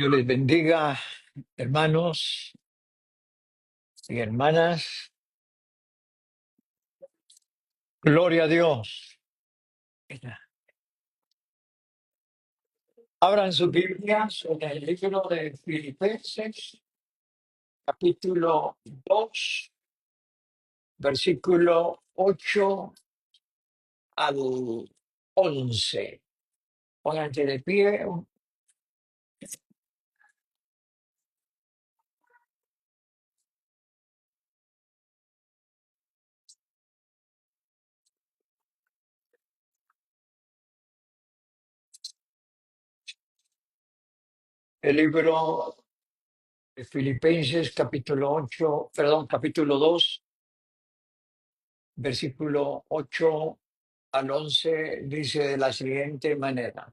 Dios les bendiga, hermanos y hermanas. Gloria a Dios. Abran sus Biblias en el libro de Filipenses, capítulo 2, versículo 8 al 11. Pónganse de pie. El libro de Filipenses, capítulo 2, versículo 8 al 11, dice de la siguiente manera: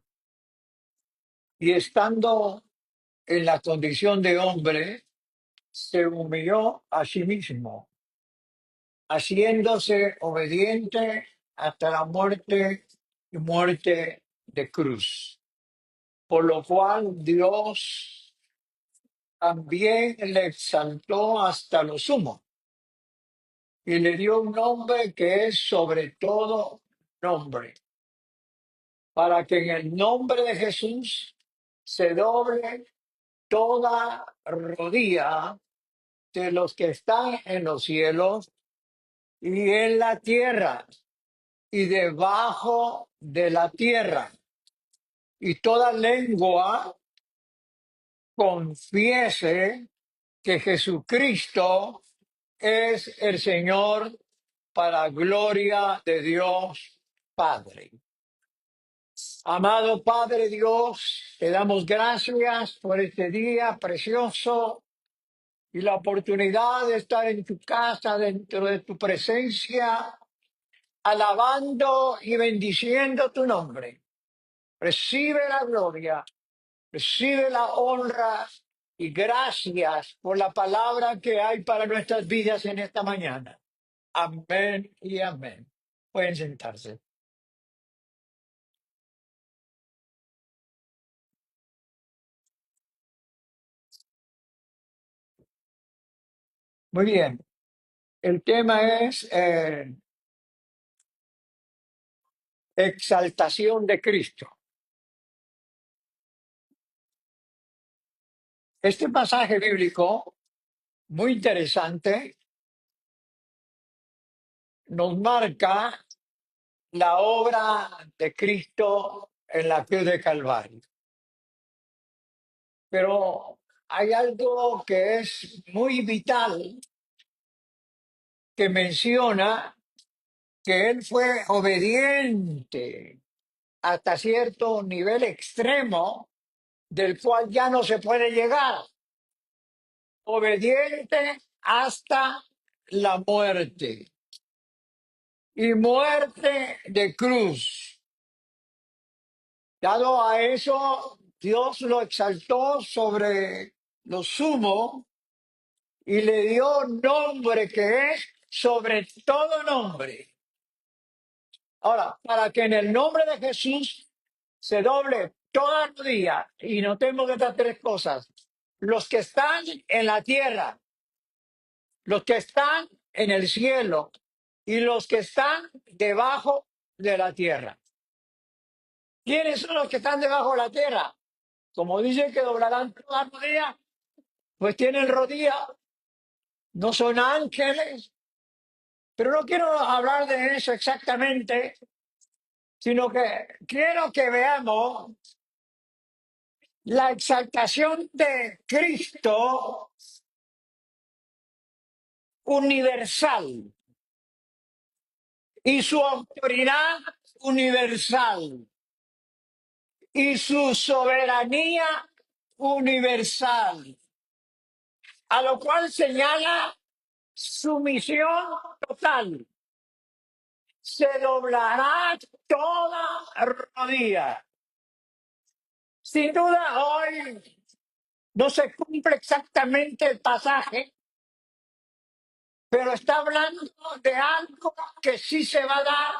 Y estando en la condición de hombre, se humilló a sí mismo, haciéndose obediente hasta la muerte y muerte de cruz. Por lo cual Dios también le exaltó hasta lo sumo y le dio un nombre que es sobre todo nombre, para que en el nombre de Jesús se doble toda rodilla de los que están en los cielos y en la tierra y debajo de la tierra, y toda lengua confiese que Jesucristo es el Señor, para gloria de Dios Padre. Amado Padre Dios, te damos gracias por este día precioso y la oportunidad de estar en tu casa, dentro de tu presencia, alabando y bendiciendo tu nombre. Recibe la gloria, recibe la honra y gracias por la palabra que hay para nuestras vidas en esta mañana. Amén y amén. Pueden sentarse. Muy bien. El tema es exaltación de Cristo. Este pasaje bíblico, muy interesante, nos marca la obra de Cristo en la cruz de Calvario. Pero hay algo que es muy vital, que menciona que él fue obediente hasta cierto nivel extremo del cual ya no se puede llegar. Obediente hasta la muerte, y muerte de cruz. Dado a eso, Dios lo exaltó sobre lo sumo y le dio nombre que es sobre todo nombre. Ahora, para que en el nombre de Jesús se doble toda rodilla, y notemos estas tres cosas: los que están en la tierra, los que están en el cielo y los que están debajo de la tierra. ¿Quiénes son los que están debajo de la tierra? Como dice que doblarán toda rodilla, pues tienen rodilla, no son ángeles. Pero no quiero hablar de eso exactamente, sino que quiero que veamos la exaltación de Cristo universal y su autoridad universal y su soberanía universal, a lo cual señala su misión total. Se doblará toda rodilla. Sin duda, hoy no se cumple exactamente el pasaje, pero está hablando de algo que sí se va a dar,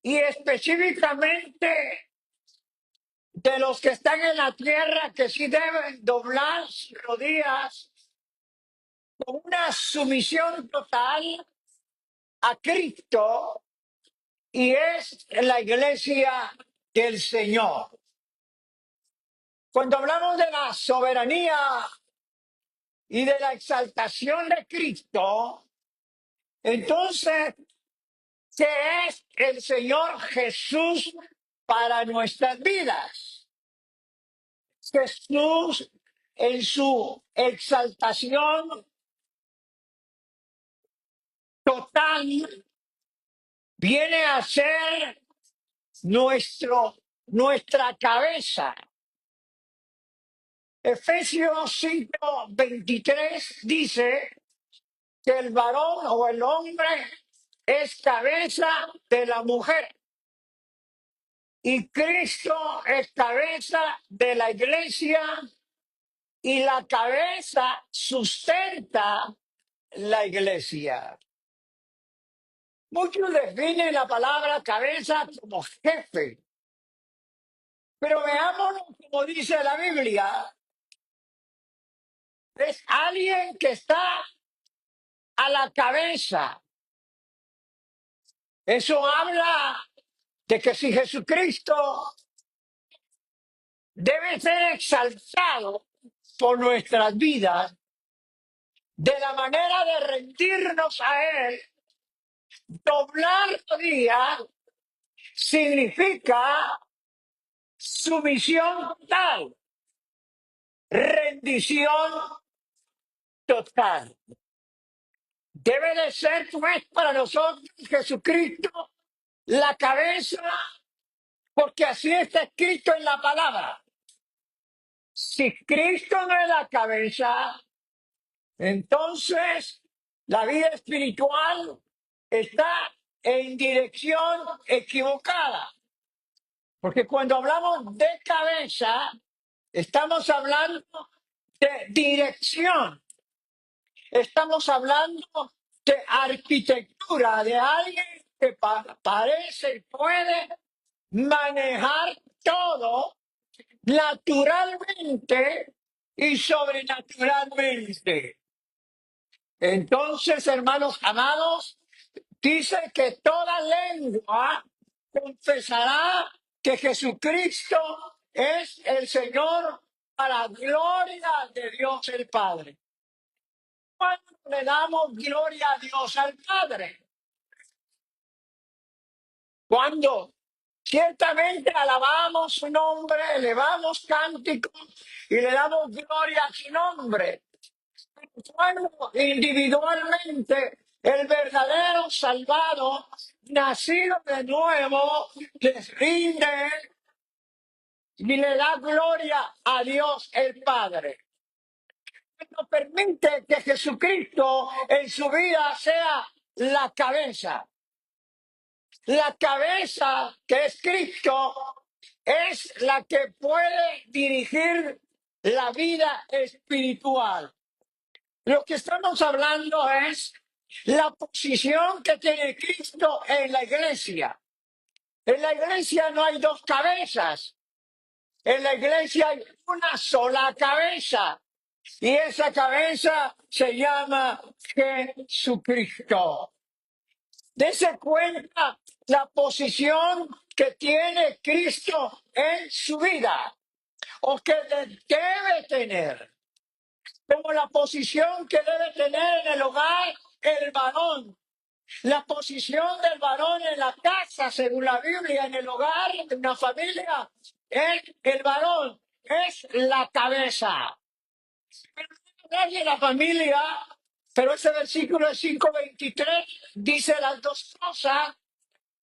y específicamente de los que están en la tierra que sí deben doblar sus rodillas con una sumisión total a Cristo y es la iglesia del Señor. Cuando hablamos de la soberanía y de la exaltación de Cristo, entonces, ¿qué es el Señor Jesús para nuestras vidas? Jesús en su exaltación total viene a ser nuestra cabeza. Efesios 5:23 dice que el varón o el hombre es cabeza de la mujer y Cristo es cabeza de la iglesia y la cabeza sustenta la iglesia. Muchos definen la palabra cabeza como jefe, pero veámoslo como dice la Biblia. Es alguien que está a la cabeza. Eso habla de que si Jesucristo debe ser exaltado por nuestras vidas, de la manera de rendirnos a Él, doblar rodillas significa sumisión total, rendición total. Debe de ser, pues, para nosotros Jesucristo la cabeza, porque así está escrito en la palabra. Si Cristo no es la cabeza, entonces la vida espiritual está en dirección equivocada. Porque cuando hablamos de cabeza, estamos hablando de dirección. Estamos hablando de arquitectura, de alguien que parece y puede manejar todo naturalmente y sobrenaturalmente. Entonces, hermanos amados, dice que toda lengua confesará que Jesucristo es el Señor a la gloria de Dios el Padre. ¿Cuándo le damos gloria a Dios al Padre? Cuando ciertamente alabamos su nombre, elevamos cánticos y le damos gloria a su nombre. Cuando individualmente el verdadero salvado, nacido de nuevo, les rinde y le da gloria a Dios el Padre. No permite que Jesucristo en su vida sea la cabeza. La cabeza que es Cristo es la que puede dirigir la vida espiritual. Lo que estamos hablando es la posición que tiene Cristo en la iglesia. En la iglesia no hay dos cabezas. En la iglesia hay una sola cabeza. Y esa cabeza se llama Jesucristo. Dese cuenta la posición que tiene Cristo en su vida o que debe tener, como la posición que debe tener en el hogar el varón, la posición del varón en la casa, según la Biblia, en el hogar de una familia, es el varón, es la cabeza. Pero no habla de la familia, pero ese versículo de 5:23 dice las dos cosas,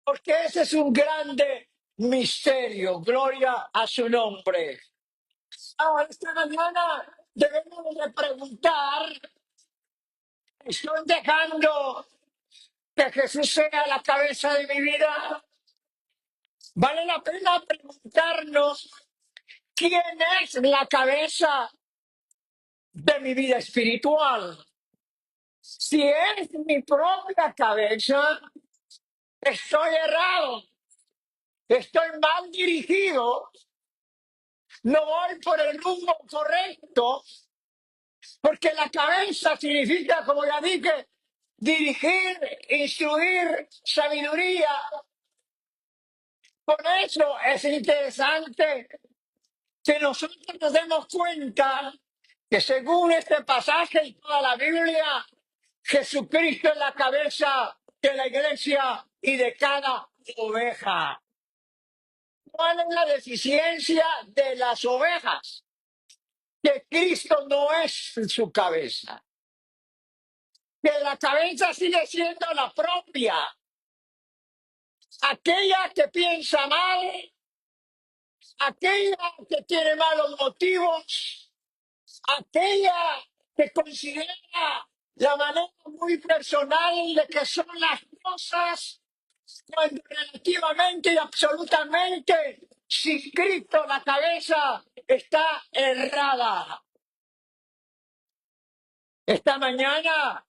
porque ese es un grande misterio. Gloria a su nombre. Ahora, esta mañana debemos de preguntar, ¿estoy dejando que Jesús sea la cabeza de mi vida? Vale la pena preguntarnos quién es la cabeza de mi vida espiritual. Si es mi propia cabeza, estoy errado, estoy mal dirigido no voy por el rumbo correcto, porque la cabeza significa, como ya dije, dirigir, instruir, sabiduría. Por eso es interesante que nosotros nos demos cuenta que según este pasaje y toda la Biblia, Jesucristo es la cabeza de la iglesia y de cada oveja. ¿Cuál es la deficiencia de las ovejas? Que Cristo no es su cabeza, que la cabeza sigue siendo la propia, aquella que piensa mal, aquella que tiene malos motivos, aquella que considera la manera muy personal de que son las cosas, cuando relativamente y absolutamente sin Cristo la cabeza está errada. Esta mañana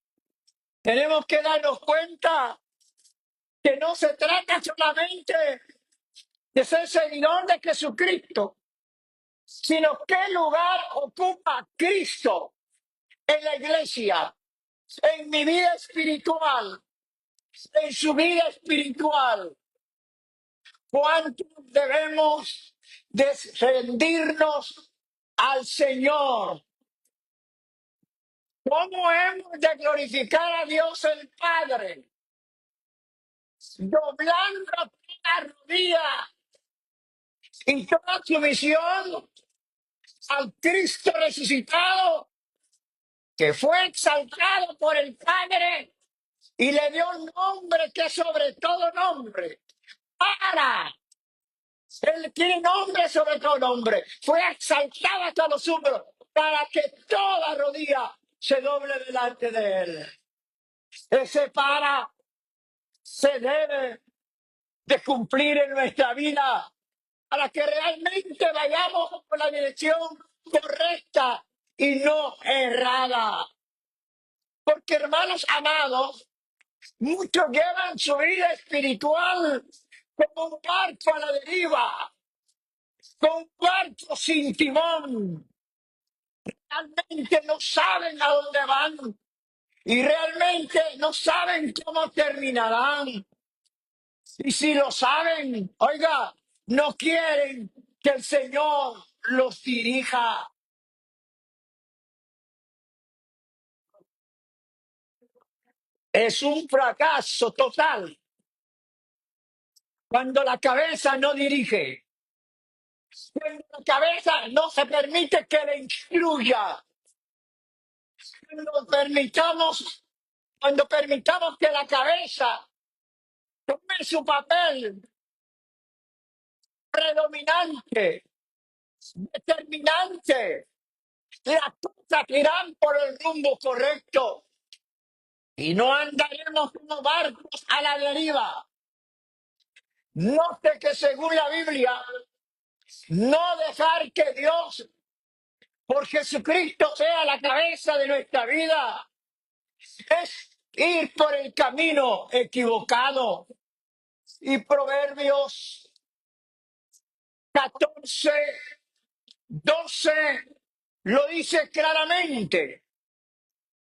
tenemos que darnos cuenta que no se trata solamente de ser seguidor de Jesucristo, sino qué lugar ocupa Cristo en la iglesia, en mi vida espiritual, en su vida espiritual. ¿Cuánto debemos de rendirnos al Señor? ¿Cómo hemos de glorificar a Dios el Padre? Doblando toda rodilla y toda sumisión al Cristo resucitado, que fue exaltado por el Padre y le dio un nombre que es sobre todo nombre. Para Él tiene nombre sobre todo nombre. Fue exaltado hasta los hombros para que toda rodilla se doble delante de Él. Ese para se debe de cumplir en nuestra vida para que realmente vayamos por la dirección correcta y no errada. Porque, hermanos amados, muchos llevan su vida espiritual como un barco a la deriva, con un barco sin timón. Realmente no saben a dónde van y realmente no saben cómo terminarán. Y si lo saben, oiga, no quieren que el Señor los dirija. Es un fracaso total cuando la cabeza no dirige, cuando la cabeza no se permite que le instruya, cuando permitamos que la cabeza tome su papel predominante, determinante. Las cosas irán por el rumbo correcto y no andaremos como barcos a la deriva. Note que según la Biblia, no dejar que Dios, por Jesucristo, sea la cabeza de nuestra vida, es ir por el camino equivocado. Y Proverbios 14:12 lo dice claramente.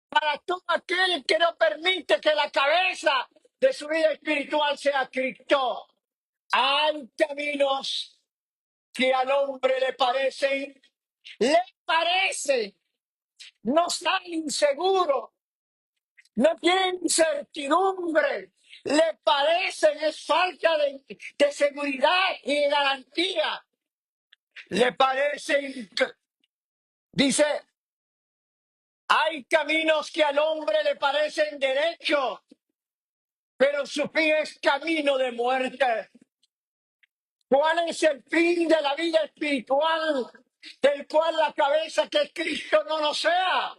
Para todo aquel que no permite que la cabeza de su vida espiritual sea Cristo. Hay caminos que al hombre le parecen, no están inseguros, no tienen incertidumbre, le parecen, es falta de seguridad y de garantía. Le parecen, dice, hay caminos que al hombre le parecen derechos, pero su fin es camino de muerte. ¿Cuál es el fin de la vida espiritual? Del cual la cabeza que es Cristo no lo sea.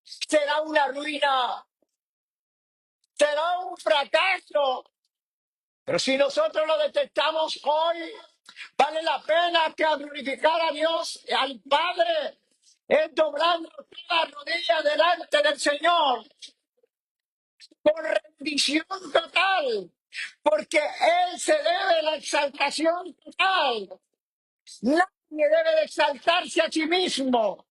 Será una ruina, será un fracaso. Pero si nosotros lo detectamos hoy, vale la pena que al glorificar a Dios, al Padre, es doblando toda rodilla delante del Señor, con rendición total, porque Él se debe la exaltación total. Nadie debe de exaltarse a sí mismo.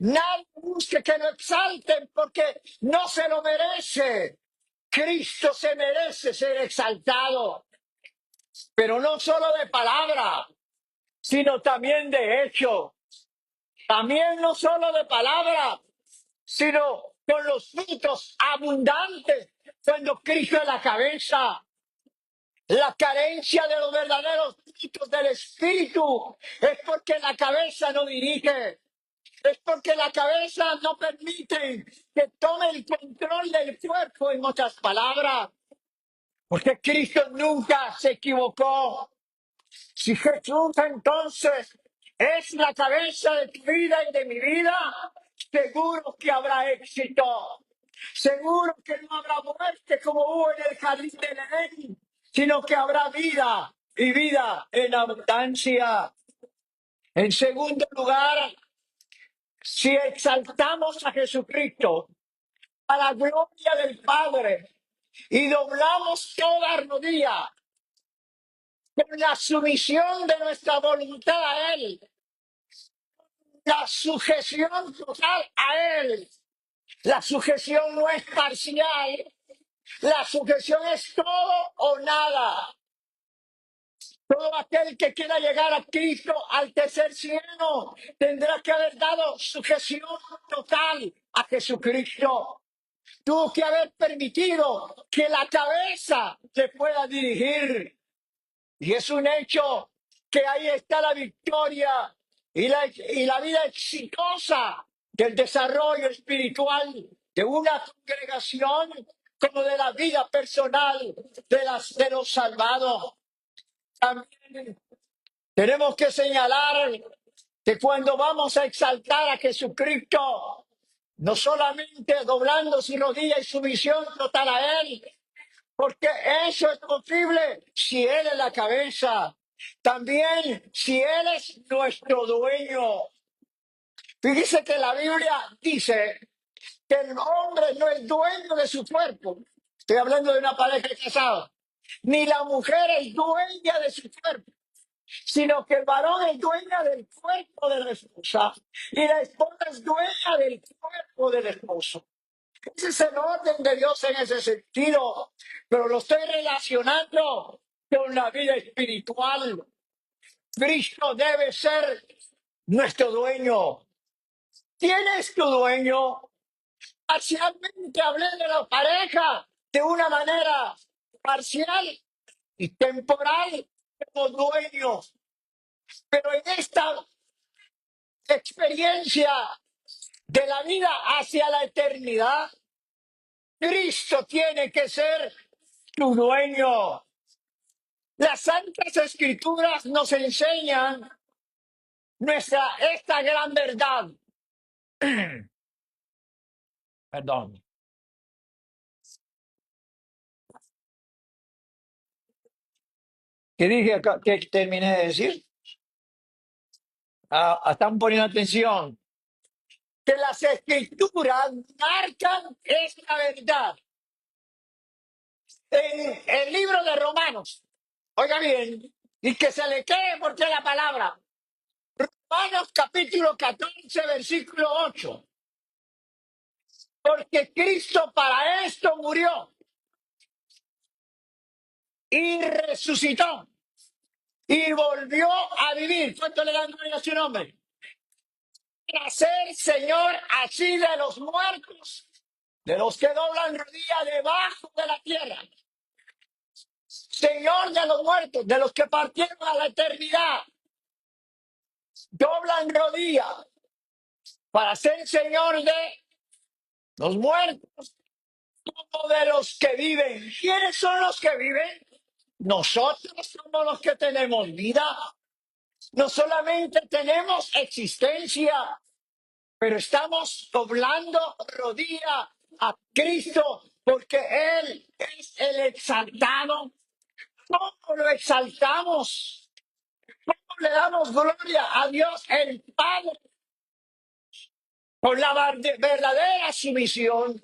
Nadie busque que lo exalten porque no se lo merece. Cristo se merece ser exaltado, pero no solo de palabra, sino también de hecho. También no solo de palabra, sino con los frutos abundantes cuando Cristo es la cabeza. La carencia de los verdaderos frutos del Espíritu es porque la cabeza no dirige, es porque la cabeza no permite que tome el control del cuerpo, en otras palabras, porque Cristo nunca se equivocó. Si Jesús entonces es la cabeza de tu vida y de mi vida, seguro que habrá éxito. Seguro que no habrá muerte como hubo en el jardín de Edén, sino que habrá vida y vida en abundancia. En segundo lugar, si exaltamos a Jesucristo a la gloria del Padre y doblamos toda rodilla con la sumisión de nuestra voluntad a Él, la sujeción total a Él. La sujeción no es parcial, la sujeción es todo o nada. Todo aquel que quiera llegar a Cristo al tercer cielo tendrá que haber dado sujeción total a Jesucristo. Tuvo que haber permitido que la cabeza se pueda dirigir. Y es un hecho que ahí está la victoria y la vida exitosa del desarrollo espiritual de una congregación como de la vida personal de los salvados. También tenemos que señalar que cuando vamos a exaltar a Jesucristo, no solamente doblando su rodilla y sumisión total a Él, porque eso es posible si Él es la cabeza, también si Él es nuestro dueño. Fíjese que la Biblia dice que el hombre no es dueño de su cuerpo. Estoy hablando de una pareja casada. Ni la mujer es dueña de su cuerpo, sino que el varón es dueña del cuerpo de la esposa y la esposa es dueña del cuerpo del esposo. Ese es el orden de Dios en ese sentido, pero lo estoy relacionando con la vida espiritual. Cristo debe ser nuestro dueño. ¿Quién es tu dueño? Parcialmente hablé de la pareja de una manera parcial y temporal como dueños, pero en esta experiencia de la vida hacia la eternidad, Cristo tiene que ser tu dueño. Las Santas Escrituras nos enseñan esta gran verdad. Perdón. ¿Qué dije acá? ¿Qué terminé de decir? Están poniendo atención. Que las Escrituras marcan esta verdad. En el libro de Romanos, oiga bien, y que se le quede porque la palabra. Romanos capítulo 14, versículo 8. Porque Cristo para esto murió y resucitó y volvió a vivir. ¿Cuánto le dan gloria a su nombre? Para ser Señor así de los muertos, de los que doblan rodilla debajo de la tierra. Señor de los muertos, de los que partieron a la eternidad, doblan rodilla para ser Señor de los muertos como de los que viven. ¿Quiénes son los que viven? Nosotros somos los que tenemos vida. No solamente tenemos existencia, pero estamos doblando rodilla a Cristo porque Él es el exaltado. ¿Cómo lo exaltamos? ¿Cómo le damos gloria a Dios el Padre? Con la verdadera sumisión,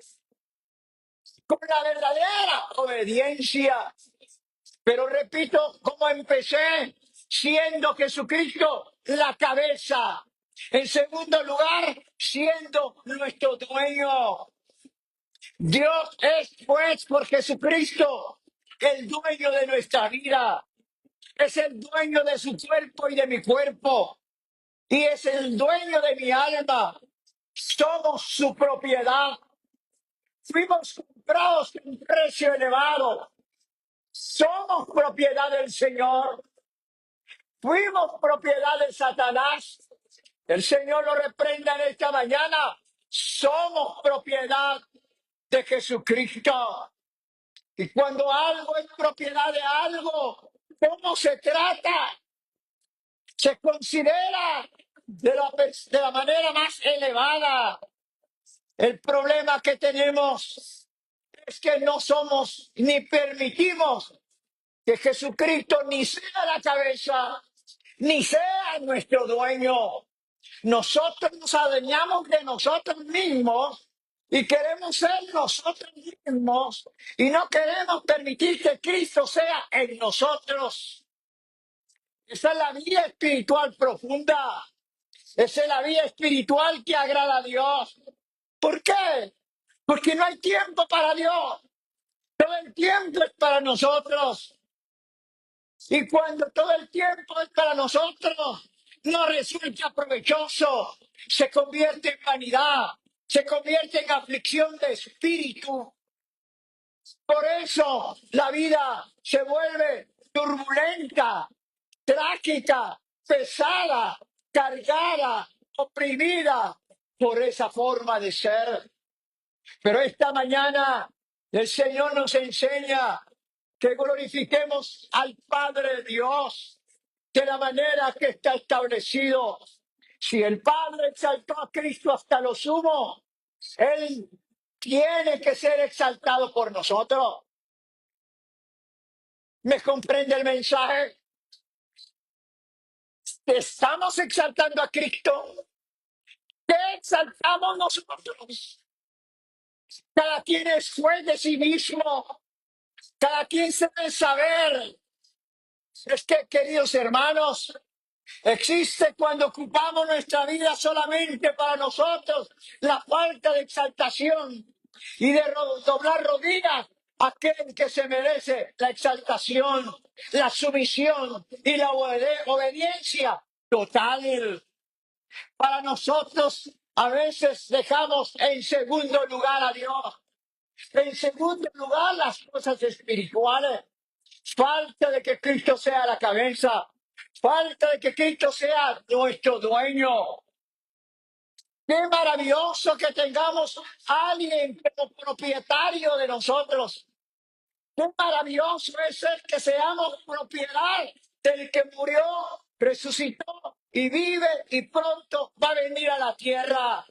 con la verdadera obediencia. Pero repito, como empecé siendo Jesucristo la cabeza. En segundo lugar, siendo nuestro dueño. Dios es, pues, por Jesucristo, el dueño de nuestra vida. Es el dueño de su cuerpo y de mi cuerpo. Y es el dueño de mi alma. Somos su propiedad. Fuimos comprados con un precio elevado. Somos propiedad del Señor. Fuimos propiedad de Satanás. El Señor lo reprenda en esta mañana. Somos propiedad de Jesucristo. Y cuando algo es propiedad de algo, ¿cómo se trata? Se considera de la manera más elevada. El problema que tenemos es que no somos ni permitimos que Jesucristo ni sea la cabeza, ni sea nuestro dueño. Nosotros nos adueñamos de nosotros mismos y queremos ser nosotros mismos y no queremos permitir que Cristo sea en nosotros. Esa es la vida espiritual profunda. Esa es la vida espiritual que agrada a Dios. ¿Por qué? Porque no hay tiempo para Dios. Todo el tiempo es para nosotros. Y cuando todo el tiempo es para nosotros, no resulta provechoso. Se convierte en vanidad. Se convierte en aflicción de espíritu. Por eso la vida se vuelve turbulenta, trágica, pesada, cargada, oprimida por esa forma de ser. Pero esta mañana el Señor nos enseña que glorifiquemos al Padre Dios de la manera que está establecido. Si el Padre exaltó a Cristo hasta lo sumo, Él tiene que ser exaltado por nosotros. ¿Me comprende el mensaje? ¿Estamos exaltando a Cristo? ¿Qué exaltamos nosotros? Cada quien es juez de sí mismo. Cada quien se debe saber. Es que, queridos hermanos, existe cuando ocupamos nuestra vida solamente para nosotros la falta de exaltación y de doblar rodillas a aquel que se merece la exaltación, la sumisión y la obediencia total. Para nosotros a veces dejamos en segundo lugar a Dios, en segundo lugar las cosas espirituales. Falta de que Cristo sea la cabeza. Falta de que Cristo sea nuestro dueño. Qué maravilloso que tengamos a alguien como propietario de nosotros. Qué maravilloso es ser que seamos propiedad del que murió, resucitó y vive y pronto va a venir a la tierra.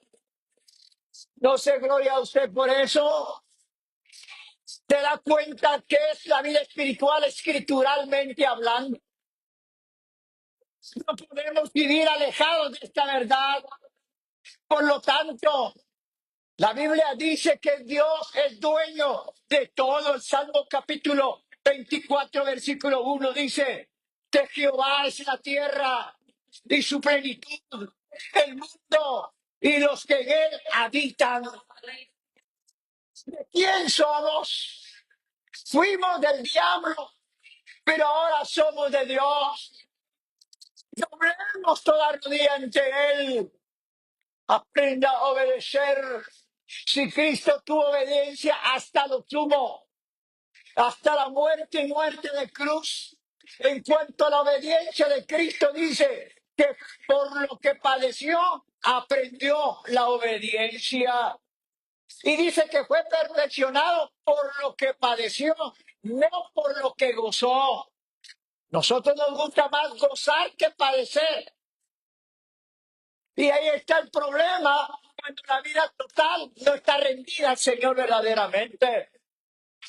No se gloria a usted por eso. ¿Te da cuenta que es la vida espiritual escrituralmente hablando? No podemos vivir alejados de esta verdad. Por lo tanto, la Biblia dice que Dios es dueño de todo. El Salmo capítulo 24, versículo 1 dice que Jehová es la tierra y su plenitud, el mundo y los que en él habitan. ¿De quién somos? Fuimos del diablo, pero ahora somos de Dios. Doblemos toda rodilla ante él. Aprenda a obedecer. Si Cristo tuvo obediencia hasta lo sumo, hasta la muerte y muerte de cruz, en cuanto a la obediencia de Cristo, dice que por lo que padeció, aprendió la obediencia. Y dice que fue perfeccionado por lo que padeció, no por lo que gozó. Nosotros nos gusta más gozar que padecer. Y ahí está el problema cuando la vida total no está rendida al Señor verdaderamente.